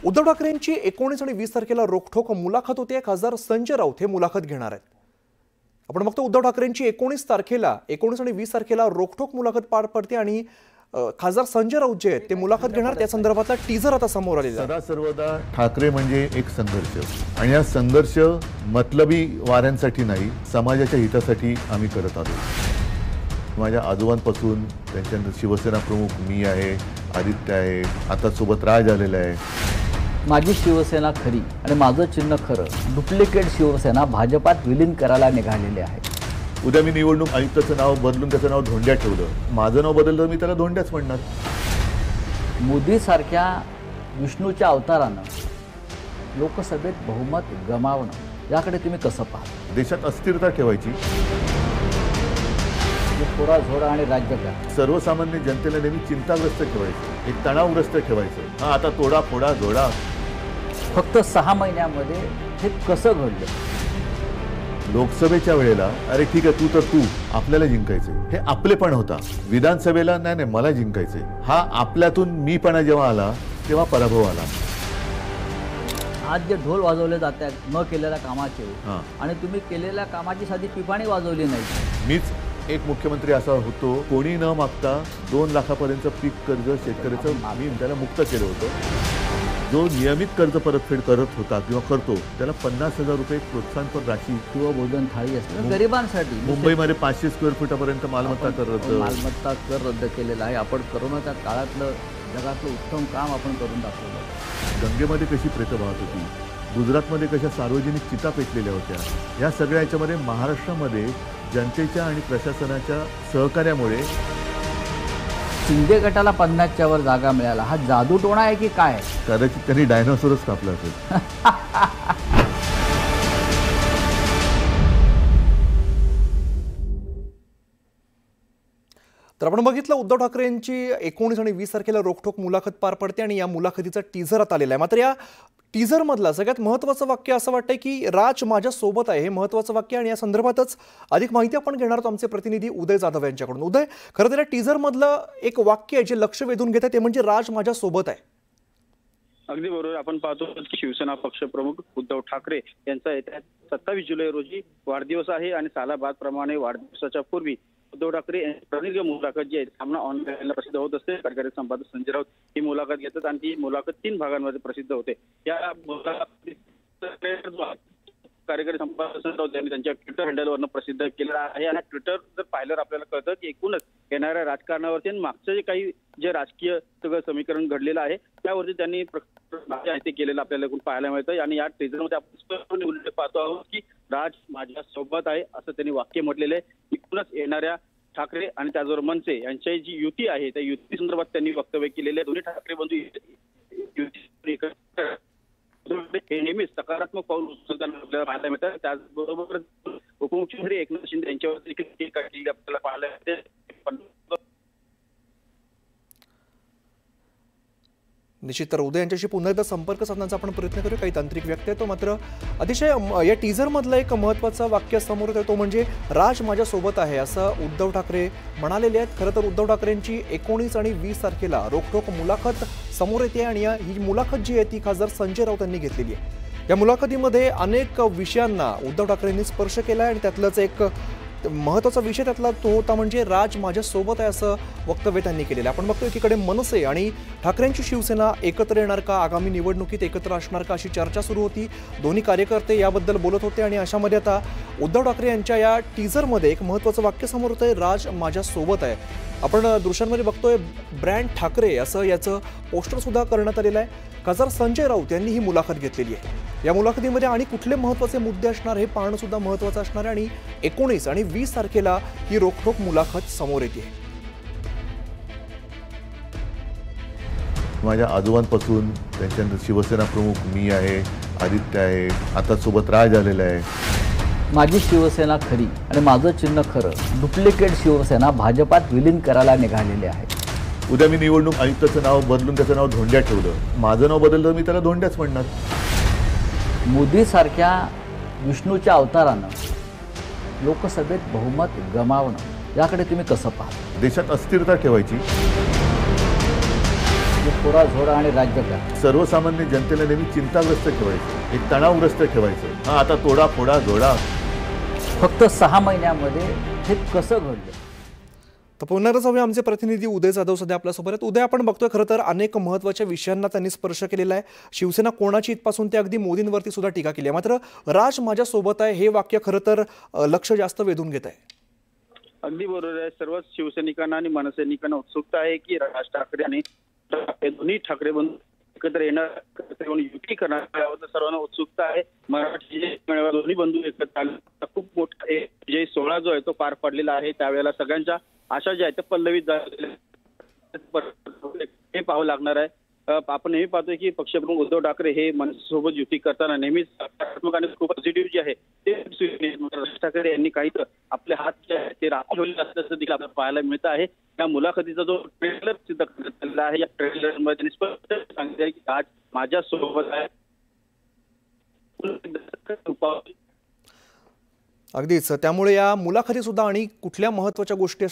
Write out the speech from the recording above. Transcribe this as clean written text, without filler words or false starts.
उद्धव ठाकरेंची 19 आणि 20 तारखेला रोखठोक मुलाखत होते। खासदार संजय राऊत हे मुलाखत घेणार आहेत। आपण बघतो उद्धव ठाकरेंची 19 आणि 20 तारखेला रोखठोक मुलाखत पार पडते आणि खासदार संजय राऊत जे आहेत ते मुलाखत घेणार। त्या संदर्भातला टीजर आता समोर आलेला आहे। सदा सर्वदा ठाकरे म्हणजे एक संघर्ष आणि हा संघर्ष मतलबी वाऱ्यांसाठी नाही, समाजाच्या हितासाठी आम्ही करत आहोत। माझ्या आजोबांपासून त्यांच्यानंतर शिवसेना प्रमुख मी आहे, आदित्य आहे, आता सोबत राज आलेला आहे। माझी शिवसेना खरी आणि माझं चिन्ह खरं डुप्लिकेट शिवसेना भाजपात विलीन करायला निघालेले आहे। उद्या मी निवडणूक आयुक्ताचं नाव बदलून त्याचं नाव धोंड्या ठेवलं, माझं नाव बदललं, मी त्याला धोंड्याच म्हणणार। मोदी सारख्या विष्णूच्या अवतारानं लोकसभेत बहुमत गमावणं याकडे तुम्ही कसं पाहता? देशात अस्थिरता ठेवायची, थोडा झोडा आणि राज्यकार सर्वसामान्य जनतेला नेहमी चिंताग्रस्त ठेवायचं, एक तणावग्रस्त ठेवायचं। हा आता तोडा फोडा जोडा। फक्त 6 महिन्यामध्ये हे कसं घडलं? लोकसभेच्या वेळेला अरे ठीक आहे तू आपल्याला जिंकायचे, हे आपलेपण होता। विधानसभेला नाही मला जिंकायचे, हा आपल्यातून मीपणा जेव्हा आला तेव्हा पराभव आला। आज जे ढोल वाजवले जात आहेत न केलेल्या कामाचे आणि तुम्ही केलेल्या कामाची साधी पिपाणी वाजवली नाही। मीच एक मुख्यमंत्री असा होतो, कोणी न मागता 2 लाखापर्यंत पीक कर्ज शेतकऱ्याचं आम्ही त्याला मुक्त केलं होतं। जो नियमित कर्ज परतफेड करत होता किंवा करतो त्याला 50,000 रुपये प्रोत्साहनपर राशी किंवा भोजन थाळी असते गरिबांसाठी। मुंबईमध्ये 500 स्क्वेअर फुटापर्यंत मालमत्ता कर रद्द केलेला आहे। आपण करोनाच्या काळातलं जगातलं उत्तम काम आपण करून दाखवलं। गंगेमध्ये कशी प्रेतं वाहत होती, गुजरातमध्ये कशा सार्वजनिक चिता पेटलेल्या होत्या, या सगळ्या याच्यामध्ये महाराष्ट्रामध्ये जनतेच्या आणि प्रशासनाच्या सहकार्यामुळे शिंदे गटाला 50च्या वर जागा मिळाला। हा जादूटोणा आहे की काय? कदाचित त्यांनी डायनोसॉरच कापला असेल। तर आपण बघितलं उद्धव ठाकरेंची 19 आणि 20 तारखेला रोखठोक मुलाखत पार पडते आणि या मुलाखतीचा टीझर आता आलेला आहे। मात्र या टीझर मधला सगळ्यात महत्त्वाचं वाक्य असं वाटतंय की राज माझ्या सोबत आहे, हे महत्त्वाचं वाक्य। आणि या संदर्भातच अधिक माहिती आपण घेणार आहोत आमचे प्रतिनिधी उदय जाधव यांच्याकडून। उदय, खरं तर या टीझर मधलं एक वाक्य आहे जे लक्ष वेधून घेतं ते म्हणजे राज माझ्या सोबत आहे। अगदी बरोबर। आपण पाहतो की शिवसेना पक्षप्रमुख उद्धव ठाकरे यांचा येत्या 27 जुलै रोजी वाढदिवस आहे आणि सालाबादप्रमाणे वाढदिवसाच्या पूर्वी उद्धव ठाकरे प्रदीर्घ मुलाखत जी आहे सामना ऑनलाईनला प्रसिद्ध होत असते। कार्यकारी संपादक संजय राऊत ही मुलाखत घेतात आणि ती मुलाखत 3 भागांमध्ये प्रसिद्ध होते। या कार्यकारी संपादक संजय राऊत यांनी त्यांच्या ट्विटर हँडलवरनं प्रसिद्ध केलेला आहे आणि ट्विटर जर पाहिल्यावर आपल्याला कळतं की एकूणच येणाऱ्या राजकारणावरती आणि मागचं जे राजकीय सगळं समीकरण घडलेलं आहे त्यावरती त्यांनी ते केलेलं आपल्याला पाहायला मिळतं। आणि या टीझरमध्ये आपण उल्लेख पाहतो आहोत की राज माझ्या सोबत आहे असं त्यांनी वाक्य म्हटलेलं आहे। एकूणच येणाऱ्या ठाकरे आणि त्याचबरोबर मनसे यांची जी युती आहे त्या युती संदर्भात त्यांनी वक्तव्य केलेले आहे। दोन्ही ठाकरे बंधू युती हे नेहमीच सकारात्मक पाऊल उचलताना आपल्याला पाहायला मिळतं। त्याचबरोबर उपमुख्यमंत्री एकनाथ शिंदे यांच्यावर देखील टीका केलेली आपल्याला पाहायला मिळते। निश्चित तर उदय यांच्याशी पुन्हा एकदा संपर्क साधण्याचा आपण प्रयत्न करू। काही तांत्रिक व्यक्ती आहे तो मात्र अतिशय या टीझर मधलं एक महत्त्वाचं वाक्य समोर येतं तो म्हणजे राज माझ्या सोबत आहे असं उद्धव ठाकरे म्हणालेले आहेत। खरं तर उद्धव ठाकरेंची 19 आणि 20 तारखेला रोखठोक मुलाखत समोर येते आणि ही मुलाखत जी आहे ती खासदार संजय राऊत यांनी घेतलेली आहे। या मुलाखतीमध्ये अनेक विषयांना उद्धव ठाकरेंनी स्पर्श केला आहे आणि त्यातलाच एक महत्त्वाचा विषय त्यातला तो होता म्हणजे राज माझ्या सोबत आहे असं वक्तव्य त्यांनी केलेलं। आपण बघतो एकीकडे मनसे आणि ठाकरेंची शिवसेना एकत्र येणार का, आगामी निवडणुकीत एकत्र असणार का अशी चर्चा सुरू होती। दोन्ही कार्यकर्ते याबद्दल बोलत होते आणि अशामध्ये आता उद्धव ठाकरे यांच्या या टीझरमध्ये एक महत्त्वाचं वाक्य समोर होतंय, राज माझ्या सोबत आहे। आपण दृश्यांमध्ये बघतोय ब्रँड ठाकरे असं याचं पोस्टर सुद्धा करण्यात आलेलं आहे। खासदार संजय राऊत यांनी ही मुलाखत घेतलेली आहे। या मुलाखतीमध्ये आणि कुठले महत्त्वाचे मुद्दे असणार हे पाहणं सुद्धा महत्त्वाचं असणार आहे आणि 19 आणि 20 तारखेला ही रोखठोक मुलाखत समोर येते। माझ्या आजोबांपासून त्यांच्यानंतर शिवसेना प्रमुख मी आहे, आदित्य आहे, आता सोबत राज आलेला आहे। माझी शिवसेना खरी आणि माझं चिन्ह खरं डुप्लिकेट शिवसेना भाजपात विलीन करायला निघालेले आहे। उद्या मी निवडणूक आयुक्ताचं नाव बदलून त्याचं नाव धोंड्या ठेवलं, माझं नाव बदललं, मी त्याला धोंड्याच म्हणणार। मोदी सारख्या विष्णूच्या अवतारानं लोकसभेत बहुमत गमावणं याकडे तुम्ही कसं पाहता? देशात अस्थिरता ठेवायची, म्हणजे थोडा आणि राज्यकार. सर्वसामान्य जनतेला नेहमी चिंताग्रस्त ठेवायचं, एक तणावग्रस्त ठेवायचं. हा आता तोडा फोडा जोडा. फक्त 6 महिन्यामध्ये हे कसं घडलं? तर पुन्हा जाऊया, आमचे प्रतिनिधी उदय जाधव सध्या आपल्यासोबत आहेत. उदय, आपण बघतोय खरं तर अनेक महत्त्वाच्या विषयांना त्यांनी स्पर्श केलेला आहे. शिवसेना कोणाची इथपासून ते अगदी मोदींवरती सुद्धा टीका केली आहे. मात्र राज माझ्यासोबत आहे हे वाक्य खरं तर लक्ष जास्त वेधून घेत आहे. अगदी बरोबर आहे. सर्वच शिवसैनिकांना आणि मनसैनिकांना उत्सुकता आहे की राज ठाकरे आणि दोन्ही ठाकरे बंधू एकत्र येणार, युती करणार याबद्दल सर्वांना उत्सुकता आहे. मराठी दोन्ही बंधू एकत्र आले खूप मोठा विजय सोहळा जो आहे तो पार पडलेला आहे. त्यावेळेला सगळ्यांच्या आशा ज्या आहेत त्या पल्लवित झालेल्या हे पाहावं लागणार आहे. आपण नेहमी पाहतोय की पक्षप्रमुख उद्धव ठाकरे हे मनसेसोबत युती करताना नेहमीच सकारात्मक आणि खूप पॉझिटिव्ह जे आहे ते राज ठाकरे यांनी काही आपले हात जे आहेत ते राखले असल्याचं देखील आपल्याला पाहायला मिळत आहे. या मुलाखतीचा जो ट्रेलर सिद्ध करण्यात आलेला आहे, या ट्रेलरमध्ये त्यांनी स्पष्ट सांगितले आहे की आज माझ्या सोबत आहे. अगदीच, त्यामुळे या मुलाखती सुद्धा आणि कुठल्या महत्त्वाच्या गोष्टी